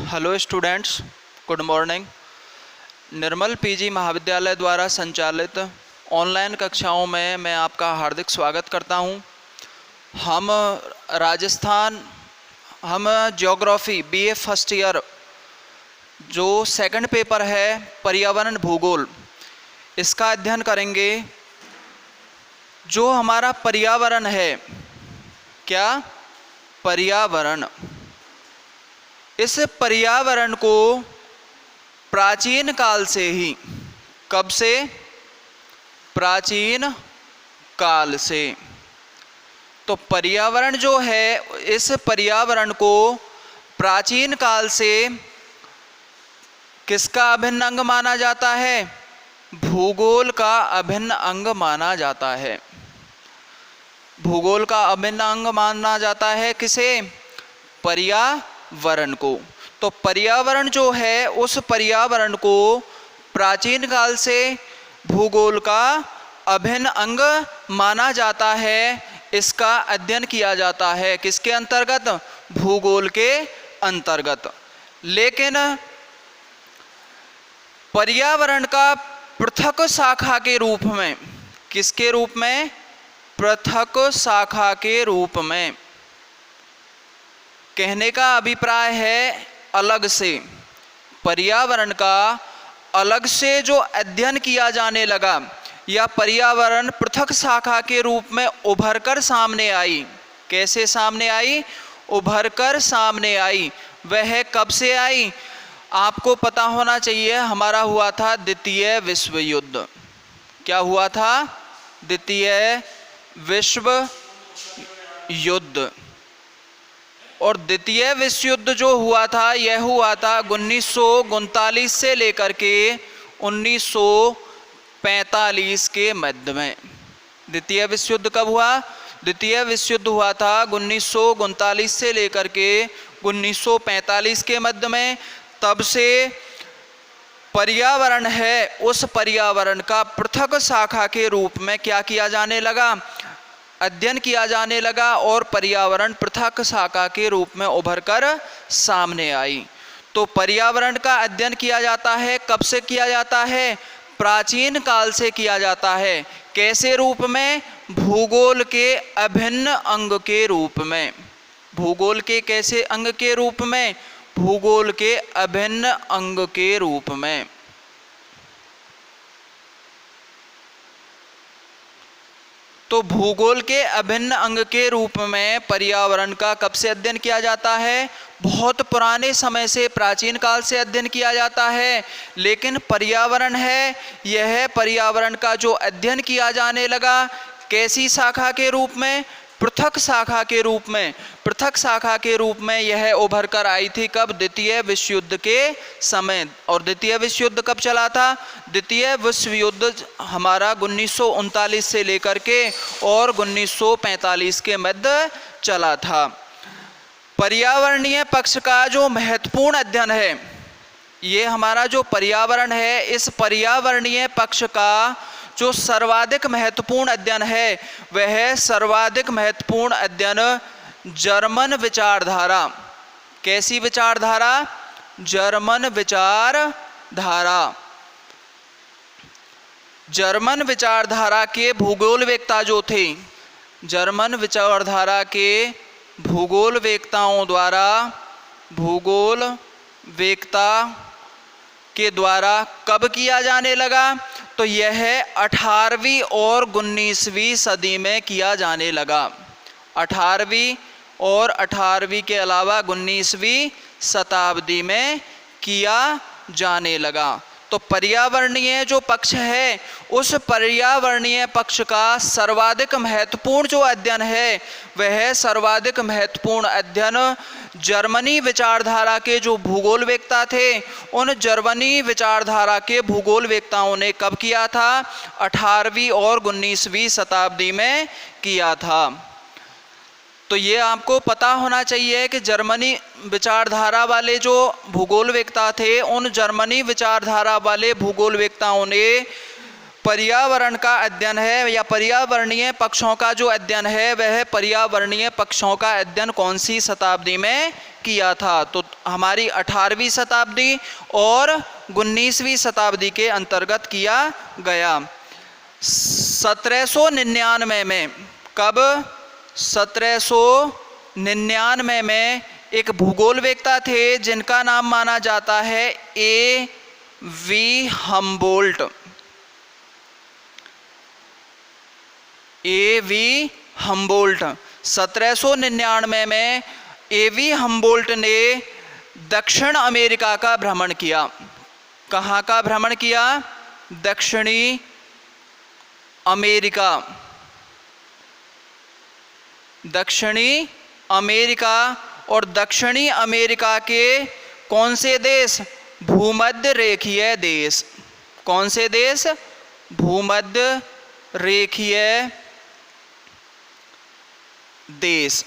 Hello students, good morning. Nirmal PG महाविद्यालय द्वारा संचालित ऑनलाइन कक्षाओं में मैं आपका हार्दिक स्वागत करता हूं। हम ज्योग्राफी बीए फर्स्ट ईयर जो सेकंड पेपर है पर्यावरण भूगोल, इसका अध्ययन करेंगे। जो हमारा पर्यावरण है, क्या पर्यावरण, इस पर्यावरण को प्राचीन काल से ही, कब से? प्राचीन काल से। तो पर्यावरण जो है, इस पर्यावरण को प्राचीन काल से किसका अभिन्न अंग माना जाता है? भूगोल का अभिन्न अंग माना जाता है। भूगोल का अभिन्न अंग माना जाता है किसे? पर्यावरण को। तो पर्यावरण जो है, उस पर्यावरण को प्राचीन काल से भूगोल का अभिन्न अंग माना जाता है। इसका अध्ययन किया जाता है किसके अंतर्गत? भूगोल के अंतर्गत। लेकिन पर्यावरण का पृथक शाखा के रूप में, किसके रूप में? पृथक शाखा के रूप में। कहने का अभिप्राय है अलग से, पर्यावरण का अलग से जो अध्ययन किया जाने लगा, या पर्यावरण पृथक शाखा के रूप में उभरकर सामने आई। कैसे सामने आई? उभरकर सामने आई। वह कब से आई? आपको पता होना चाहिए, हमारा हुआ था द्वितीय विश्व युद्ध। क्या हुआ था? द्वितीय विश्व युद्ध। और द्वितीय विश्व युद्ध जो हुआ था, यह हुआ था 1939 से लेकर के 1945 के मध्य में। द्वितीय विश्व युद्ध कब हुआ? द्वितीय विश्व युद्ध हुआ था 1939 से लेकर के 1945 के मध्य में। तब से पर्यावरण है, उस पर्यावरण का पृथक शाखा के रूप में क्या किया जाने लगा? अध्ययन किया जाने लगा, और पर्यावरण पृथक शाखा के रूप में उभरकर सामने आई। तो पर्यावरण का अध्ययन किया जाता है, कब से किया जाता है? प्राचीन काल से किया जाता है। कैसे रूप में? भूगोल के अभिन्न अंग के रूप में। भूगोल के कैसे अंग के रूप में? भूगोल के अभिन्न अंग के रूप में। तो भूगोल के अभिन्न अंग के रूप में पर्यावरण का कब से अध्ययन किया जाता है? बहुत पुराने समय से, प्राचीन काल से अध्ययन किया जाता है। लेकिन पर्यावरण है, यह पर्यावरण का जो अध्ययन किया जाने लगा, कैसी शाखा के रूप में? पृथक शाखा के रूप में। पृथक शाखा के रूप में यह उभर कर आई थी कब? द्वितीय विश्व युद्ध के समय। और द्वितीय विश्व युद्ध कब चला था? द्वितीय विश्व युद्ध हमारा 1939 से लेकर के और 1945 के मध्य चला था। पर्यावरणीय पक्ष का जो महत्वपूर्ण अध्ययन है, ये हमारा जो पर्यावरण है, इस पर्यावरणीय पक्ष का जो सर्वाधिक महत्वपूर्ण अध्ययन है, वह सर्वाधिक महत्वपूर्ण अध्ययन जर्मन विचारधारा। कैसी विचारधारा? जर्मन विचारधारा। जर्मन विचारधारा के भूगोलवेत्ता जो थे, जर्मन विचारधारा के भूगोलवेत्ताओं द्वारा, भूगोलवेत्ता के द्वारा कब किया जाने लगा? तो यह 18वीं और 19वीं सदी में किया जाने लगा। 18वीं और 18वीं के अलावा 19वीं शताब्दी में किया जाने लगा। तो पर्यावरणीय जो पक्ष है, उस पर्यावरणीय पक्ष का सर्वाधिक महत्वपूर्ण जो अध्ययन है, वह सर्वाधिक महत्वपूर्ण अध्ययन जर्मनी विचारधारा के जो भूगोलवेत्ता थे, उन जर्मनी विचारधारा के भूगोलवेत्ताओं ने कब किया था? 18वीं और 19वीं शताब्दी में किया था। तो ये आपको पता होना चाहिए कि जर्मनी विचारधारा वाले जो भूगोलवेत्ता थे, उन जर्मनी विचारधारा वाले भूगोलवेत्ताओं ने पर्यावरण का अध्ययन है या पर्यावरणीय पक्षों का जो अध्ययन है वह पर्यावरणीय पक्षों का अध्ययन कौन सी शताब्दी में किया था? तो हमारी 18वीं शताब्दी और 19वीं शताब्दी के अंतर्गत किया गया। 1799 में, कब? 1799 में एक भूगोलवेत्ता थे जिनका नाम माना जाता है ए.वी. हम्बोल्ट। ए.वी. हम्बोल्ट 1799 में ए.वी. हम्बोल्ट ने दक्षिण अमेरिका का भ्रमण किया। कहाँ का भ्रमण किया? दक्षिणी अमेरिका। दक्षिणी अमेरिका और दक्षिणी अमेरिका के कौन से देश? भूमध्य रेखीय देश। कौन से देश? भूमध्य रेखीय देश।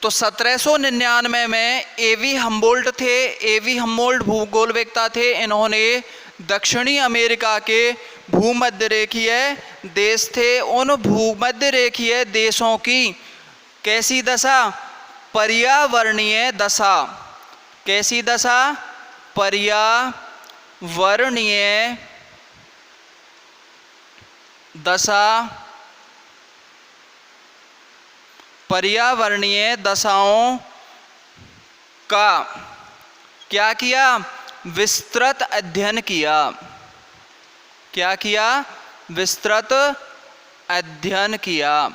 तो 1799 में ए.वी. हम्बोल्ट थे। ए.वी. हम्बोल्ट भूगोलवेत्ता थे। इन्होंने दक्षिणी अमेरिका के भूमध्य रेखीय देश थे, उन भूमध्य रेखीय देशों की कैसी दशा? पर्यावरणीय दशा। कैसी दशा? पर्यावरणीय दशा। पर्यावरणीय दशाओं का क्या किया? विस्तृत अध्ययन किया। क्या किया? विस्तृत अध्ययन किया।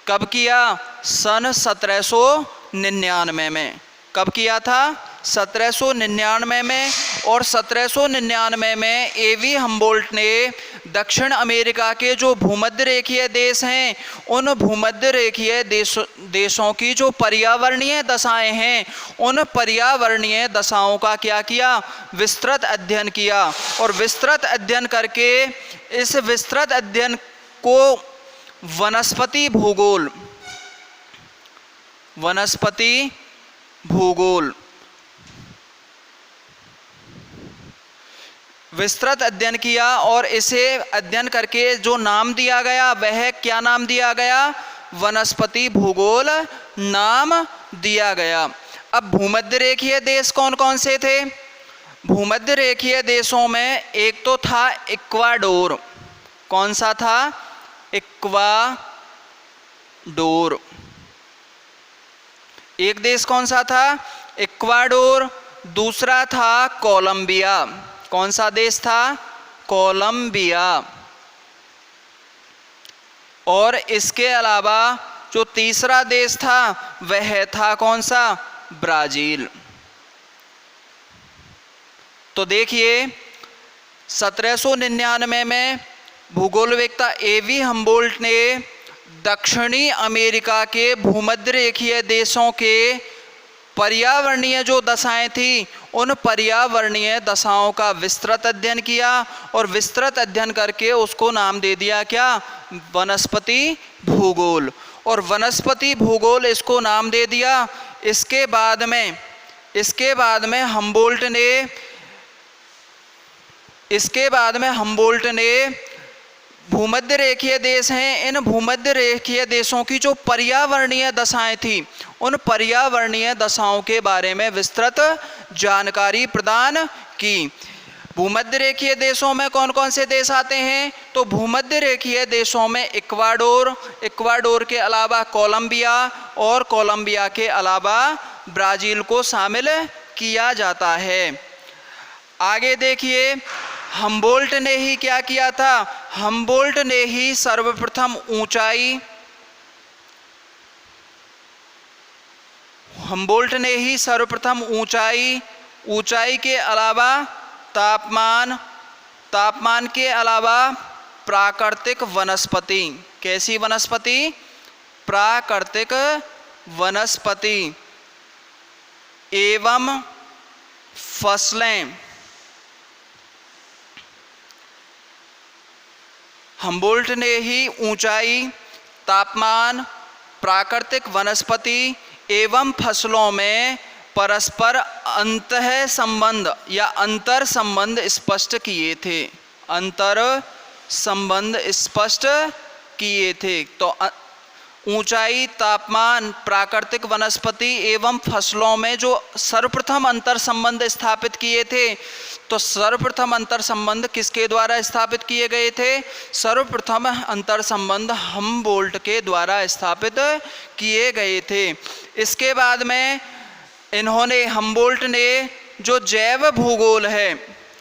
कब किया? सन 1799 में। कब किया था? 1799 में। और 1799 में ए.वी. हम्बोल्ट ने दक्षिण अमेरिका के जो भूमध्य रेखीय देश हैं उन भूमध्य रेखीय देशों की जो पर्यावरणीय दशाएं हैं उन पर्यावरणीय दशाओं का क्या किया? विस्तृत अध्ययन किया। और विस्तृत अध्ययन करके इस विस्तृत अध्ययन को वनस्पति भूगोल, वनस्पति भूगोल विस्तृत अध्ययन किया। और इसे अध्ययन करके जो नाम दिया गया वह क्या नाम दिया गया? वनस्पति भूगोल नाम दिया गया। अब भूमध्य रेखीय देश कौन कौन से थे? भूमध्य रेखीय देशों में एक तो था इक्वाडोर। कौन सा था? इक्वाडोर। एक देश कौन सा था? इक्वाडोर। दूसरा था कोलंबिया। कौन सा देश था? कोलंबिया। और इसके अलावा जो तीसरा देश था वह था कौन सा? ब्राजील। तो देखिए 1799 में भूगोलवेत्ता ए.वी. हम्बोल्ट ने दक्षिणी अमेरिका के भूमध्य रेखीय देशों के पर्यावरणीय जो दशाएं थी उन पर्यावरणीय दशाओं का विस्तृत अध्ययन किया। और विस्तृत अध्ययन करके उसको नाम दे दिया क्या? वनस्पति भूगोल। और वनस्पति भूगोल इसको नाम दे दिया। इसके बाद में हम्बोल्ट ने भूमध्य रेखीय देश हैं, इन भूमध्य रेखीय देशों की जो पर्यावरणीय दशाएं थी उन पर्यावरणीय दशाओं के बारे में विस्तृत जानकारी प्रदान की। भूमध्य रेखीय देशों में कौन कौन से देश आते हैं? तो भूमध्य रेखीय देशों में इक्वाडोर के अलावा कोलंबिया और कोलंबिया के अलावा ब्राज़ील को शामिल किया जाता है। आगे देखिए हम्बोल्ट ने ही क्या किया था? हम्बोल्ट ने ही सर्वप्रथम ऊंचाई के अलावा तापमान के अलावा प्राकृतिक वनस्पति। कैसी वनस्पति? प्राकृतिक वनस्पति एवं फसलें। हम्बोल्ट ने ही ऊंचाई, तापमान, प्राकृतिक वनस्पति एवं फसलों में परस्पर अंतः संबंध या अंतर संबंध स्पष्ट किए थे। अंतर संबंध स्पष्ट किए थे। तो ऊंचाई, तापमान, प्राकृतिक वनस्पति एवं फसलों में जो सर्वप्रथम अंतर संबंध स्थापित किए थे, तो सर्वप्रथम अंतर संबंध किसके द्वारा स्थापित किए गए थे? सर्वप्रथम अंतर संबंध हमबोल्ट के द्वारा स्थापित किए गए थे। इसके बाद में इन्होंने, हमबोल्ट ने जो जैव भूगोल है,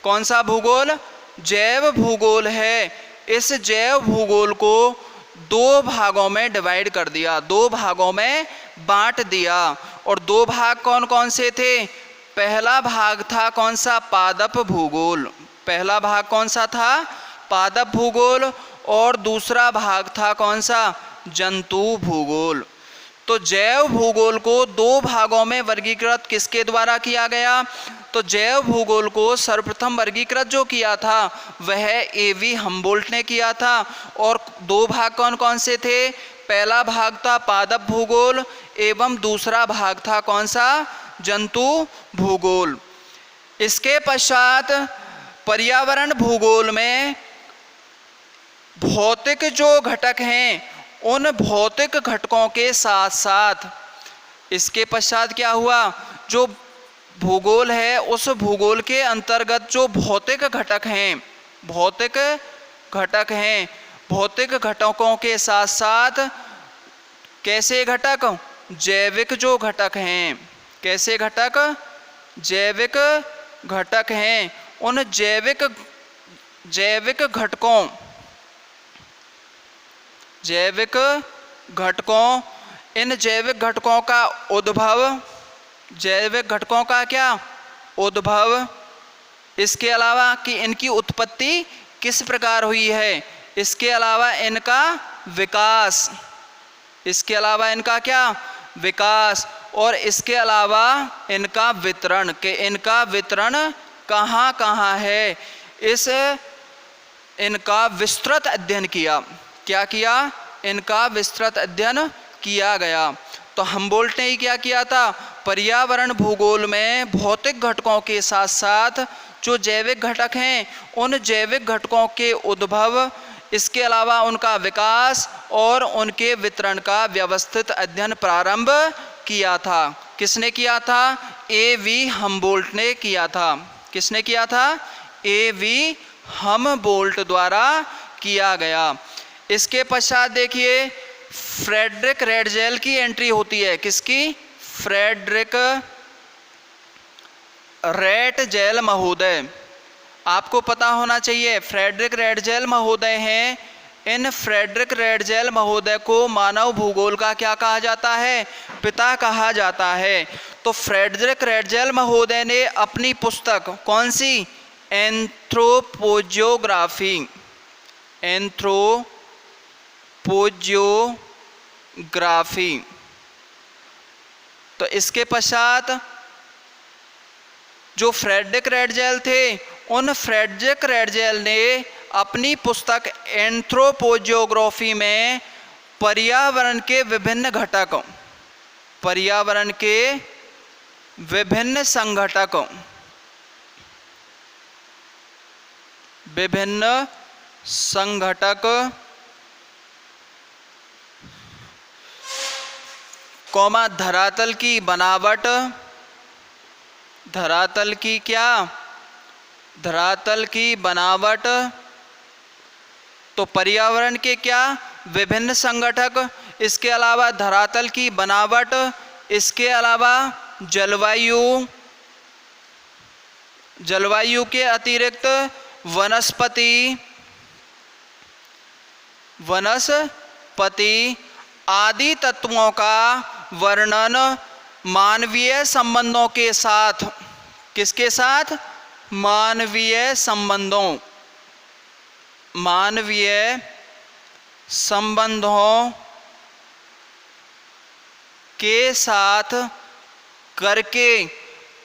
कौन सा भूगोल? जैव भूगोल है। इस जैव भूगोल को दो भागों में डिवाइड कर दिया, दो भागों में बांट दिया। और दो भाग कौन कौन से थे? पहला भाग था कौन सा? पादप भूगोल। पहला भाग कौन सा था? पादप भूगोल। और दूसरा भाग था कौन सा? जंतु भूगोल। तो जैव भूगोल को दो भागों में वर्गीकृत किसके द्वारा किया गया? तो जैव भूगोल को सर्वप्रथम वर्गीकृत जो किया था वह एवी हमबोल्ट ने किया था। और दो भाग कौन कौन से थे? पहला भाग था पादप भूगोल एवं दूसरा भाग था कौन सा? जंतु भूगोल। इसके पश्चात पर्यावरण भूगोल में भौतिक जो घटक हैं, उन भौतिक घटकों के साथ साथ इसके पश्चात क्या हुआ? जो भूगोल है, उस भूगोल के अंतर्गत जो भौतिक घटक हैं, भौतिक घटक हैं, भौतिक घटकों के साथ साथ कैसे घटक? जैविक जो घटक हैं। कैसे घटक? जैविक घटक हैं। उन जैविक घटकों, इन जैविक घटकों का उद्भव, जैविक घटकों का क्या? उद्भव। इसके अलावा कि इनकी उत्पत्ति किस प्रकार हुई है, इसके अलावा इनका विकास, इसके अलावा इनका क्या? विकास। और इसके अलावा इनका वितरण, कि इनका वितरण कहाँ कहाँ है, इस इनका विस्तृत अध्ययन किया। क्या किया? इनका विस्तृत अध्ययन किया गया। तो हमबोल्ट ने ही क्या किया था? पर्यावरण भूगोल में भौतिक घटकों के साथ साथ जो जैविक घटक हैं, उन जैविक घटकों के उद्भव, इसके अलावा उनका विकास और उनके वितरण का व्यवस्थित अध्ययन प्रारंभ किया था। किसने किया था? एवी हमबोल्ट ने किया था। किसने किया था? एवी हमबोल्ट द्वारा किया गया। इसके पश्चात देखिए फ्रेडरिक रेडजेल की एंट्री होती है। किसकी? फ्रेडरिक रेडजेल महोदय। आपको पता होना चाहिए फ्रेडरिक रेडजेल महोदय हैं। इन फ्रेडरिक रेडजेल महोदय को मानव भूगोल का क्या कहा जाता है? पिता कहा जाता है। तो फ्रेडरिक रेडजेल महोदय ने अपनी पुस्तक कौन सी? एंथ्रोपोजियोग्राफी, एंथ्रोपोजियोग्राफी। तो इसके पश्चात जो फ्रेडरिक रेडजेल थे, उन फ्रेडरिक रेडजेल ने अपनी पुस्तक एंथ्रोपोजियोग्राफी में पर्यावरण के विभिन्न घटक, पर्यावरण के विभिन्न संघटक, विभिन्न संघटक कौमा धरातल की बनावट, धरातल की क्या? धरातल की बनावट। तो पर्यावरण के क्या? विभिन्न संघटक, इसके अलावा धरातल की बनावट, इसके अलावा जलवायु, जलवायु के अतिरिक्त वनस्पति आदि तत्वों का वर्णन मानवीय संबंधों के साथ। किसके साथ? मानवीय संबंधों, मानवीय संबंधों के साथ करके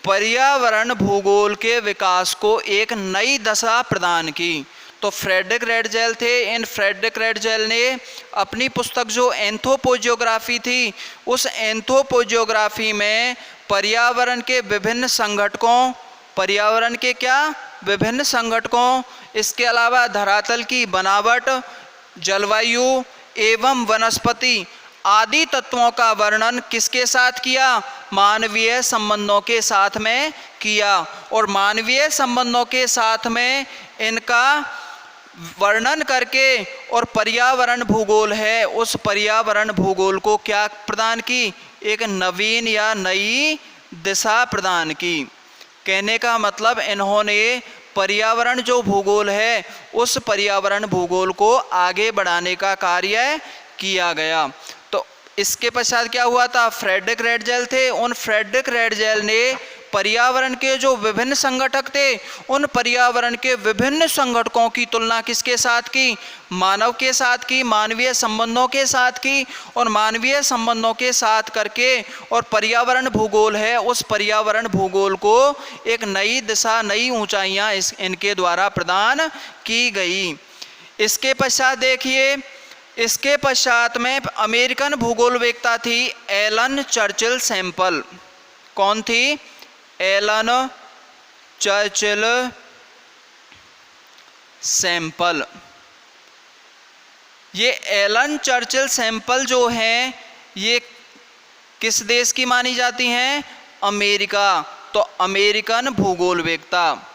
पर्यावरण भूगोल के विकास को एक नई दशा प्रदान की। तो फ्रेडरिक रेडजेल थे। इन फ्रेडरिक रेडजेल ने अपनी पुस्तक जो एंथ्रोपोजियोग्राफी थी, उस एंथ्रोपोजियोग्राफी में पर्यावरण के विभिन्न संघटकों, पर्यावरण के क्या विभिन्न संघटकों, इसके अलावा धरातल की बनावट, जलवायु एवं वनस्पति आदि तत्वों का वर्णन किसके साथ किया? मानवीय संबंधों के साथ में किया। और मानवीय संबंधों के साथ में इनका वर्णन करके और पर्यावरण भूगोल है, उस पर्यावरण भूगोल को क्या प्रदान की? एक नवीन या नई दिशा प्रदान की। कहने का मतलब इन्होंने पर्यावरण जो भूगोल है उस पर्यावरण भूगोल को आगे बढ़ाने का कार्य किया गया। तो इसके पश्चात क्या हुआ था? फ्रेडरिक रेडजेल थे। उन फ्रेडरिक रेडजेल ने पर्यावरण के जो विभिन्न संघटक थे उन पर्यावरण के विभिन्न संघटकों की तुलना किसके साथ की? मानव के साथ की, मानवीय संबंधों के साथ की। और मानवीय संबंधों के साथ करके और पर्यावरण भूगोल है उस पर्यावरण भूगोल को एक नई दिशा, नई ऊंचाइयां इनके द्वारा प्रदान की गई। इसके पश्चात देखिए, इसके पश्चात में अमेरिकन भूगोलवेत्ता थी एलन चर्चिल सैंपल। कौन थी? Ellen Churchill Semple. ये एलन चर्चिल सैंपल जो हैं ये किस देश की मानी जाती हैं? अमेरिका। तो अमेरिकन भूगोलवेत्ता।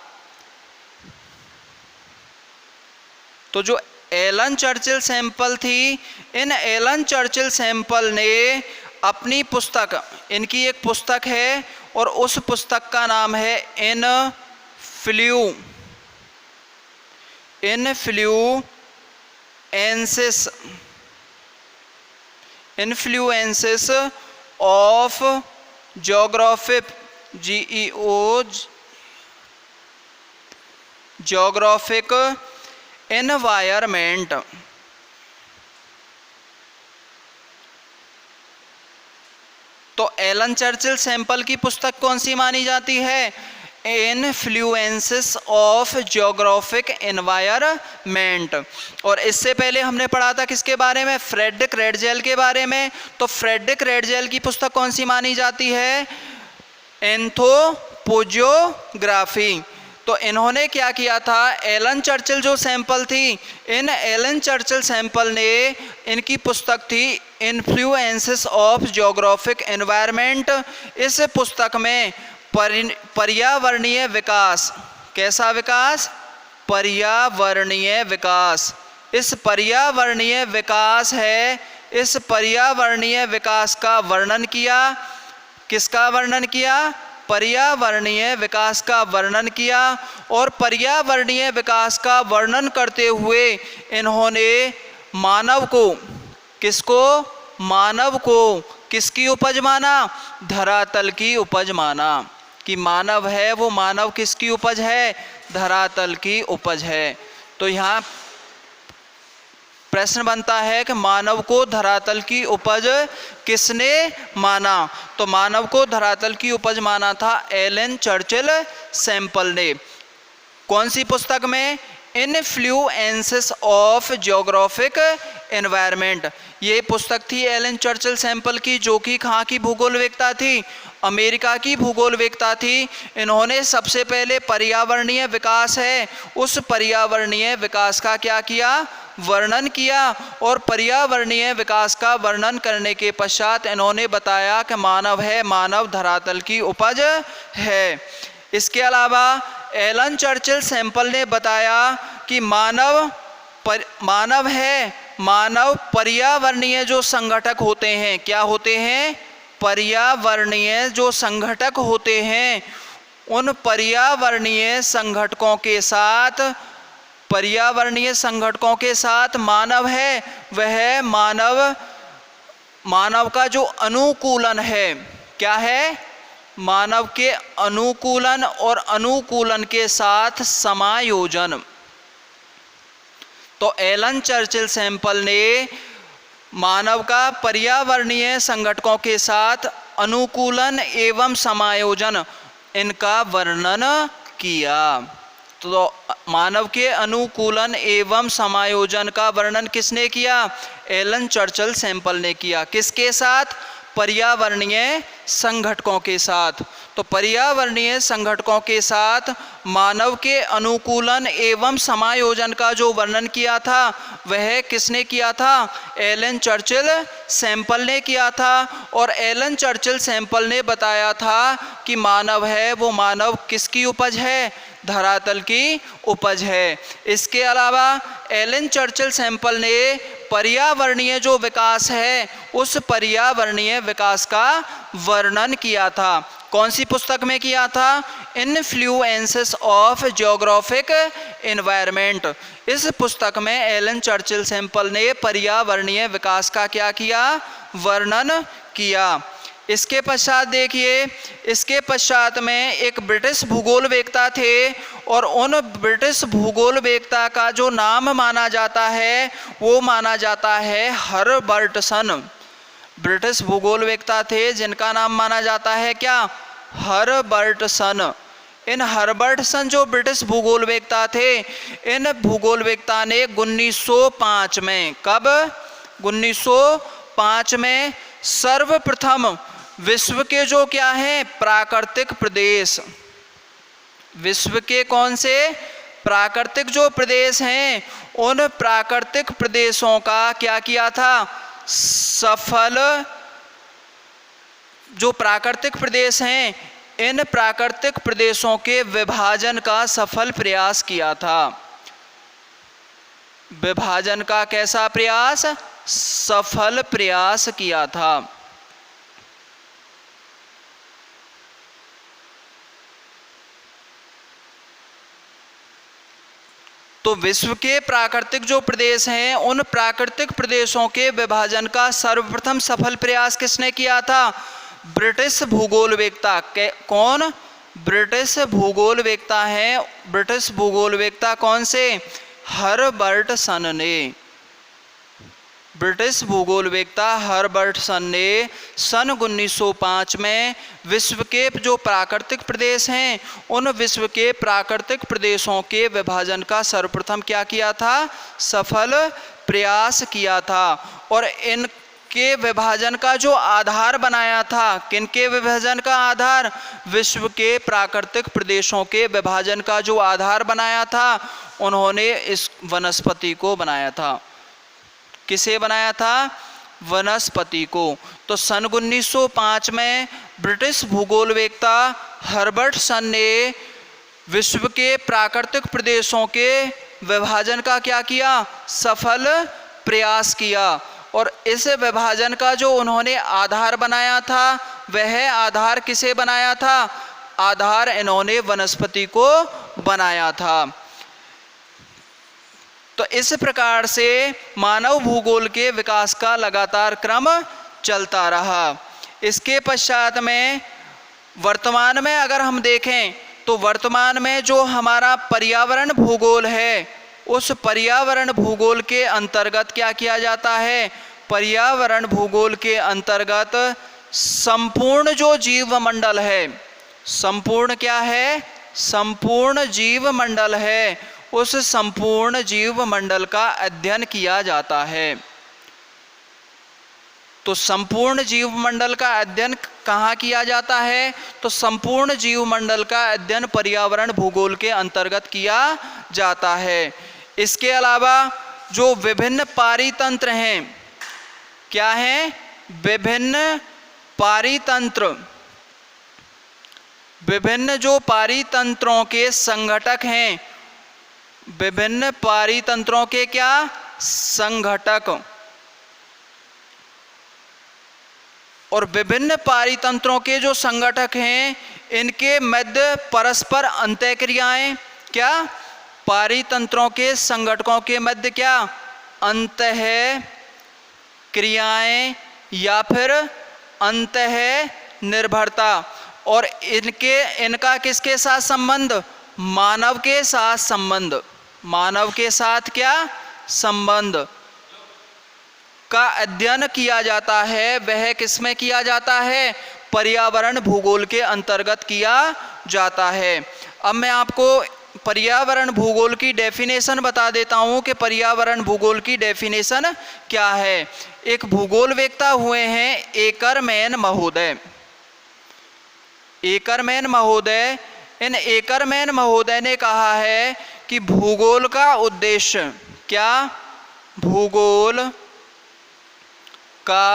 तो जो एलन चर्चिल सैंपल थी, इन एलन चर्चिल सैंपल ने अपनी पुस्तक, इनकी एक पुस्तक है और उस पुस्तक का नाम है इन्फ्लुएंसेस ऑफ ज्योग्राफिक एनवायरमेंट। तो एलन चर्चिल सैंपल की पुस्तक कौन सी मानी जाती है? Influences of geographic environment. और इससे पहले हमने पढ़ा था किसके बारे में? फ्रेडरिक रेडजेल के बारे में। तो फ्रेडरिक रेडजेल की पुस्तक कौन सी मानी जाती है? एंथ्रोपोजियोग्राफी। तो इन्होंने क्या किया था? एलन चर्चिल जो सैंपल थी, इन एलन चर्चिल सैंपल ने, इनकी पुस्तक थी इन्फ्लुएंसेस ऑफ ज्योग्राफिक एनवायरनमेंट। इस पुस्तक में पर्यावरणीय विकास, कैसा विकास? पर्यावरणीय विकास। इस पर्यावरणीय विकास है, इस पर्यावरणीय विकास का वर्णन किया। किसका वर्णन किया? पर्यावरणीय विकास का वर्णन किया। और पर्यावरणीय विकास का वर्णन करते हुए इन्होंने मानव को, किसको? मानव को किसकी उपज माना? धरातल की उपज माना। कि मानव है वो मानव किसकी उपज है? धरातल की उपज है। तो यहाँ प्रश्न बनता है कि मानव को धरातल की उपज किसने माना? तो मानव को धरातल की उपज माना था एलन चर्चिल सैंपल ने। कौन सी पुस्तक में? Influences of geographic environment. ये पुस्तक थी एलन चर्चिल सैंपल की, जो कि कहाँ की भूगोलवेत्ता थी? अमेरिका की भूगोलवेत्ता थी। इन्होंने सबसे पहले पर्यावरणीय विकास है उस पर्यावरणीय विकास का क्या किया? वर्णन किया। और पर्यावरणीय विकास का वर्णन करने के पश्चात इन्होंने बताया कि मानव है, मानव धरातल की उपज है। इसके अलावा एलन चर्चिल सैंपल ने बताया कि मानव है, मानव पर्यावरणीय जो संघटक होते हैं, क्या होते हैं? पर्यावरणीय जो संघटक होते हैं, उन पर्यावरणीय संघटकों के साथ, पर्यावरणीय संघटकों के साथ मानव है, वह मानव का जो अनुकूलन है, क्या है? मानव के अनुकूलन और अनुकूलन के साथ समायोजन। तो एलन चर्चिल सैंपल ने मानव का पर्यावरणीय संघटकों के साथ अनुकूलन एवं समायोजन, इनका वर्णन किया। तो मानव के अनुकूलन एवं समायोजन का वर्णन किसने किया? एलन चर्चिल सैंपल ने किया। किसके साथ? पर्यावरणीय संघटकों के साथ। तो पर्यावरणीय संघटकों के साथ मानव के अनुकूलन एवं समायोजन का जो वर्णन किया था वह किसने किया था? एलन चर्चिल सैंपल ने किया था। और एलन चर्चिल सैंपल ने बताया था कि मानव है वो मानव किसकी उपज है? धरातल की उपज है। इसके अलावा एलन चर्चिल सैंपल ने पर्यावरणीय जो विकास है उस पर्यावरणीय विकास का वर्णन किया था। कौन सी पुस्तक में किया था? Influences of geographic environment. इस पुस्तक में एलन चर्चिल सैंपल ने पर्यावरणीय विकास का क्या किया? वर्णन किया। इसके पश्चात देखिए, इसके पश्चात में एक ब्रिटिश भूगोलवेत्ता थे और उन ब्रिटिश भूगोलवेत्ता का जो नाम माना जाता है वो माना जाता है हर्बर्टसन। ब्रिटिश भूगोलवेत्ता थे जिनका नाम माना जाता है क्या? हर्बर्टसन। इन हर्बर्टसन जो ब्रिटिश भूगोलवेत्ता थे, इन भूगोलवेत्ता ने 1905 में, कब? 1905 में सर्वप्रथम विश्व के जो क्या है प्राकृतिक प्रदेश, विश्व के कौन से प्राकृतिक जो प्रदेश हैं उन प्राकृतिक प्रदेशों का क्या किया था? सफल, जो प्राकृतिक प्रदेश हैं इन प्राकृतिक प्रदेशों के विभाजन का सफल प्रयास किया था। विभाजन का कैसा प्रयास? सफल प्रयास किया था। तो विश्व के प्राकृतिक जो प्रदेश हैं उन प्राकृतिक प्रदेशों के विभाजन का सर्वप्रथम सफल प्रयास किसने किया था? ब्रिटिश भूगोलवेत्ता। कौन? ब्रिटिश भूगोलवेत्ता हैं। ब्रिटिश भूगोलवेत्ता कौन से? हर्बर्टसन ने। ब्रिटिश भूगोलवेत्ता हर्बर्टसन ने सन 1905 में विश्व के जो प्राकृतिक प्रदेश हैं उन विश्व के प्राकृतिक प्रदेशों के विभाजन का सर्वप्रथम क्या किया था? सफल प्रयास किया था। और इनके विभाजन का जो आधार बनाया था, किनके विभाजन का आधार? विश्व के प्राकृतिक प्रदेशों के विभाजन का जो आधार बनाया था उन्होंने इस वनस्पति को बनाया था। किसे बनाया था? वनस्पति को। तो सन 1905 में ब्रिटिश भूगोलवेत्ता हर्बर्टसन ने विश्व के प्राकृतिक प्रदेशों के विभाजन का क्या किया? सफल प्रयास किया। और इस विभाजन का जो उन्होंने आधार बनाया था वह आधार किसे बनाया था? आधार इन्होंने वनस्पति को बनाया था। तो इस प्रकार से मानव भूगोल के विकास का लगातार क्रम चलता रहा। इसके पश्चात में वर्तमान में अगर हम देखें तो वर्तमान में जो हमारा पर्यावरण भूगोल है उस पर्यावरण भूगोल के अंतर्गत क्या किया जाता है? पर्यावरण भूगोल के अंतर्गत संपूर्ण जो जीव मंडल है, संपूर्ण क्या है? संपूर्ण जीव मंडल है, उस संपूर्ण जीव मंडल का अध्ययन किया जाता है। तो संपूर्ण जीव मंडल का अध्ययन कहाँ किया जाता है? तो संपूर्ण जीव मंडल का अध्ययन पर्यावरण भूगोल के अंतर्गत किया जाता है। इसके अलावा जो विभिन्न पारितंत्र हैं, क्या हैं? विभिन्न पारितंत्र, विभिन्न जो पारितंत्रों के संघटक हैं, विभिन्न पारितंत्रों के क्या? संघटक। और विभिन्न पारितंत्रों के जो संघटक हैं इनके मध्य परस्पर अंतःक्रियाएं, क्या? पारितंत्रों के संघटकों के मध्य क्या? अंतः क्रियाएं या फिर अंतः निर्भरता। और इनका किसके साथ संबंध? मानव के साथ संबंध। मानव के साथ क्या संबंध का अध्ययन किया जाता है वह किसमें किया जाता है? पर्यावरण भूगोल के अंतर्गत किया जाता है। अब मैं आपको पर्यावरण भूगोल की डेफिनेशन बता देता हूँ कि पर्यावरण भूगोल की डेफिनेशन क्या है। एक भूगोलवेत्ता हुए हैं एकरमैन महोदय। एकरमैन महोदय, इन एकरमैन महोदय ने कहा है कि भूगोल का उद्देश्य, क्या? भूगोल का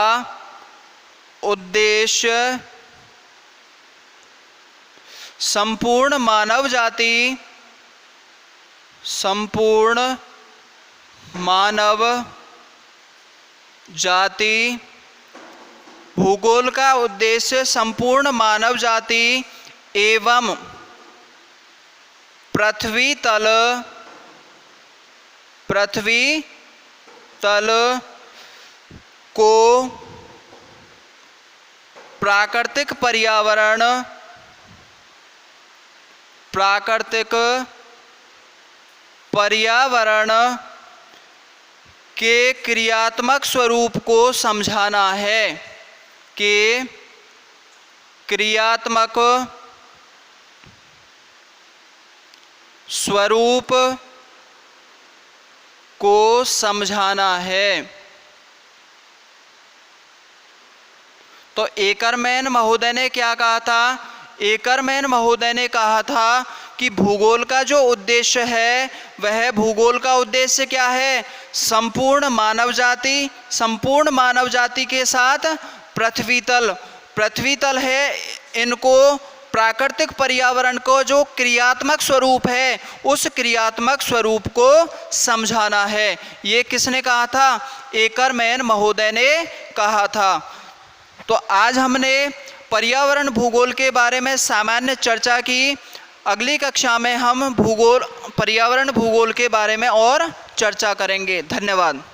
उद्देश्य संपूर्ण मानव जाति, संपूर्ण मानव जाति, भूगोल का उद्देश्य संपूर्ण मानव जाति एवं पृथ्वी तल को प्राकृतिक पर्यावरण के क्रियात्मक स्वरूप को समझाना है, के क्रियात्मक स्वरूप को समझाना है। तो एकरमैन महोदय ने क्या कहा था? एकरमैन महोदय ने कहा था कि भूगोल का जो उद्देश्य है वह भूगोल का उद्देश्य क्या है? संपूर्ण मानव जाति के साथ पृथ्वी तल है, इनको प्राकृतिक पर्यावरण को जो क्रियात्मक स्वरूप है उस क्रियात्मक स्वरूप को समझाना है। ये किसने कहा था? एकरमैन महोदय ने कहा था। तो आज हमने पर्यावरण भूगोल के बारे में सामान्य चर्चा की। अगली कक्षा में हम पर्यावरण भूगोल के बारे में और चर्चा करेंगे। धन्यवाद।